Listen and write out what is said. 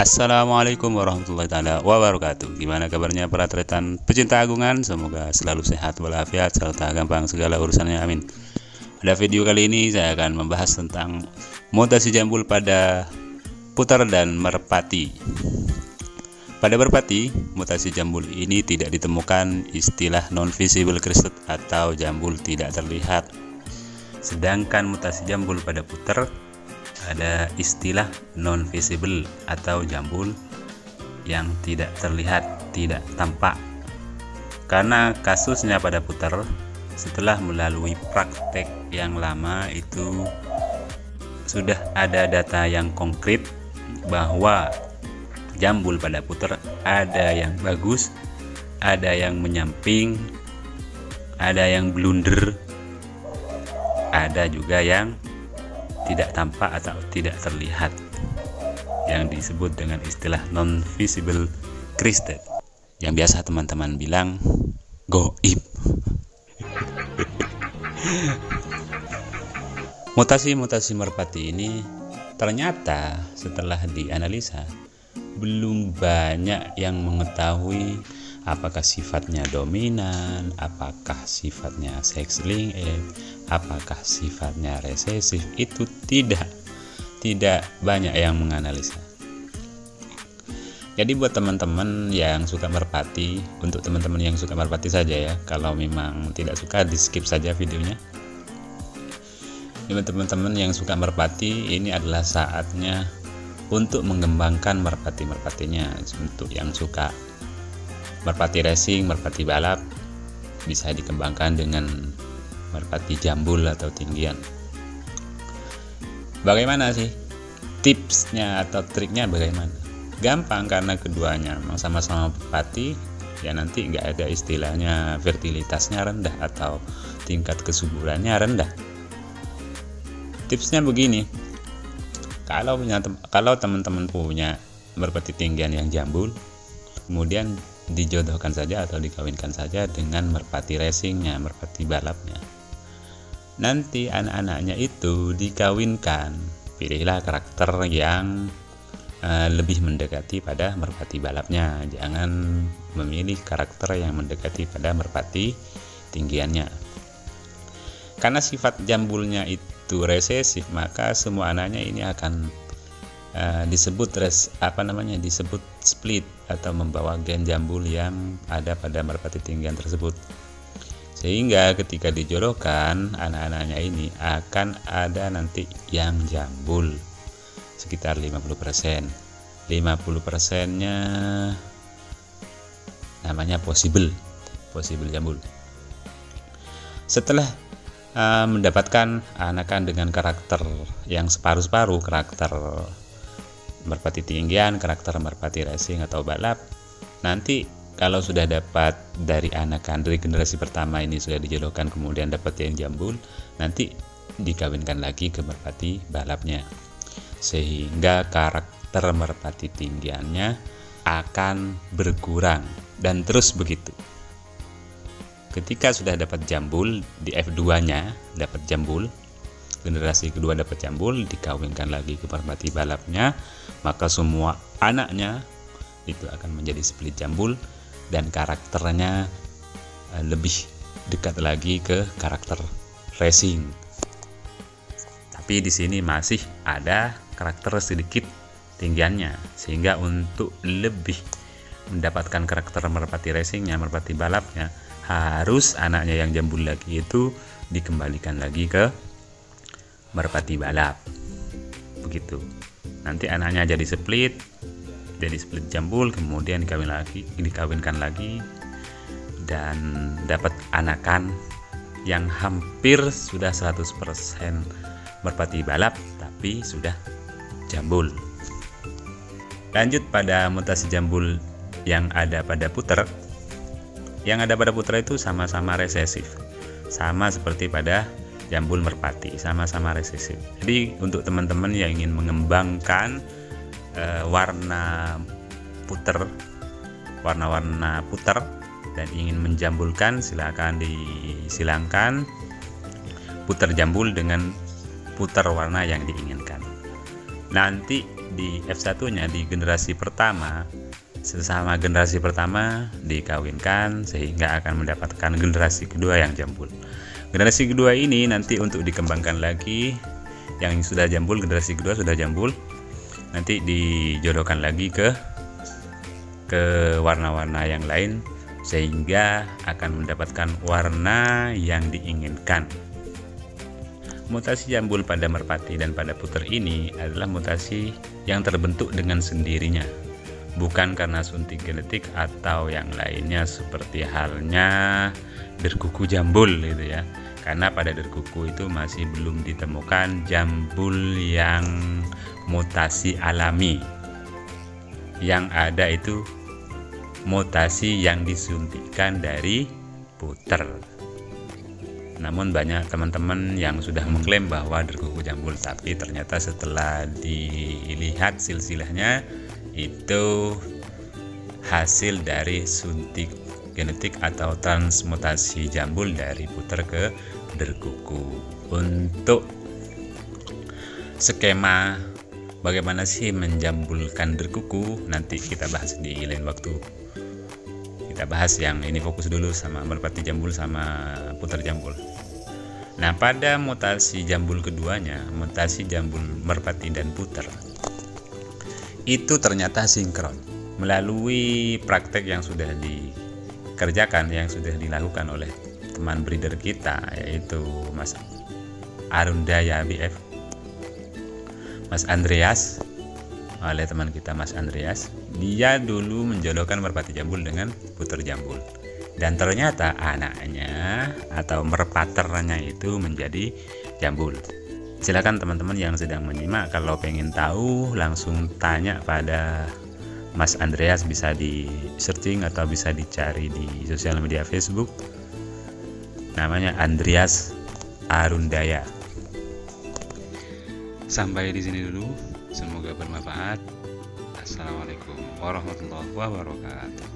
Assalamualaikum warahmatullahi taala wabarakatuh. Gimana kabarnya para tretan pecinta agungan? Semoga selalu sehat walafiat serta gampang segala urusannya, amin. Pada video kali ini saya akan membahas tentang mutasi jambul pada putar dan merpati. Pada merpati, mutasi jambul ini tidak ditemukan istilah non-visible crested atau jambul tidak terlihat. Sedangkan mutasi jambul pada putar ada istilah non-visible atau jambul yang tidak terlihat, tidak tampak. Karena kasusnya pada putar, setelah melalui praktek yang lama itu sudah ada data yang konkret bahwa jambul pada putar ada yang bagus, ada yang menyamping, ada yang blunder, ada juga yang tidak tampak atau tidak terlihat, yang disebut dengan istilah non-visible crested, yang biasa teman-teman bilang goib. Mutasi-mutasi merpati ini ternyata setelah dianalisa belum banyak yang mengetahui apakah sifatnya dominan, apakah sifatnya sex linked, apakah sifatnya resesif. Itu tidak banyak yang menganalisa. Jadi buat teman-teman yang suka merpati, untuk teman-teman yang suka merpati saja ya, kalau memang tidak suka di skip saja videonya. Buat teman-teman yang suka merpati, ini adalah saatnya untuk mengembangkan merpati-merpatinya. Untuk yang suka merpati racing, merpati balap, bisa dikembangkan dengan merpati jambul atau tinggian. Bagaimana sih tipsnya atau triknya? Bagaimana? Gampang, karena keduanya memang sama-sama merpati, ya nanti nggak ada istilahnya fertilitasnya rendah atau tingkat kesuburannya rendah. Tipsnya begini, kalau teman-teman punya merpati tinggian yang jambul, kemudian dijodohkan saja atau dikawinkan saja dengan merpati racingnya, merpati balapnya. Nanti anak-anaknya itu dikawinkan, pilihlah karakter yang lebih mendekati pada merpati balapnya, jangan memilih karakter yang mendekati pada merpati tinggiannya. Karena sifat jambulnya itu resesif, maka semua anaknya ini akan disebut split atau membawa gen jambul yang ada pada merpati tinggian tersebut. Sehingga ketika dijodohkan, anak-anaknya ini akan ada nanti yang jambul sekitar 50%. 50%-nya namanya possible jambul. Setelah mendapatkan anakan dengan karakter yang separuh-separuh, karakter merpati tinggian, karakter merpati racing atau balap, nanti kalau sudah dapat dari anakan dari generasi pertama ini sudah dijodohkan, kemudian dapat yang jambul, nanti dikawinkan lagi ke merpati balapnya, sehingga karakter merpati tinggiannya akan berkurang dan terus begitu. Ketika sudah dapat jambul di F2-nya, dapat jambul, generasi kedua dapat jambul, dikawinkan lagi ke merpati balapnya, maka semua anaknya itu akan menjadi split jambul dan karakternya lebih dekat lagi ke karakter racing. Tapi di sini masih ada karakter sedikit tinggiannya, sehingga untuk lebih mendapatkan karakter merpati racingnya, merpati balapnya, harus anaknya yang jambul lagi itu dikembalikan lagi ke merpati balap. Begitu. Nanti anaknya jadi split jambul, kemudian dikawinkan lagi dan dapat anakan yang hampir sudah 100% merpati balap tapi sudah jambul. Lanjut pada mutasi jambul yang ada pada puter. Yang ada pada puter itu sama-sama resesif, sama seperti pada jambul merpati, sama-sama resesif. Jadi untuk teman-teman yang ingin mengembangkan warna puter dan ingin menjambulkan, silakan putar jambul dengan putar warna yang diinginkan. Nanti di F1-nya di generasi pertama, sesama generasi pertama dikawinkan sehingga akan mendapatkan generasi kedua yang jambul. Generasi kedua ini nanti untuk dikembangkan lagi, yang sudah jambul, generasi kedua sudah jambul, nanti dijodohkan lagi ke warna-warna yang lain sehingga akan mendapatkan warna yang diinginkan. Mutasi jambul pada merpati dan pada puter ini adalah mutasi yang terbentuk dengan sendirinya, bukan karena suntik genetik atau yang lainnya seperti halnya derkuku jambul gitu ya. Karena pada derkuku itu masih belum ditemukan jambul yang mutasi alami. Yang ada itu mutasi yang disuntikkan dari puter. Namun banyak teman-teman yang sudah mengklaim bahwa derkuku jambul, tapi ternyata setelah dilihat silsilahnya itu hasil dari suntik genetik atau transmutasi jambul dari puter ke derkuku. Untuk skema bagaimana sih menjambulkan derkuku nanti kita bahas di lain waktu. Kita bahas yang ini, fokus dulu sama merpati jambul sama puter jambul. Nah, pada mutasi jambul keduanya, mutasi jambul merpati dan puter, itu ternyata sinkron melalui praktek yang sudah dikerjakan, yang sudah dilakukan oleh teman breeder kita, yaitu Mas Arundaya BF, Mas Andreas, oleh teman kita Mas Andreas. Dia dulu menjodohkan merpati jambul dengan puter jambul, dan ternyata anaknya atau merpaternya itu menjadi jambul. Silakan teman-teman yang sedang menyimak, kalau pengen tahu langsung tanya pada Mas Andreas, bisa di searching atau bisa dicari di sosial media Facebook, namanya Andreas Arundaya. Sampai di sini dulu, semoga bermanfaat. Assalamualaikum warahmatullahi wabarakatuh.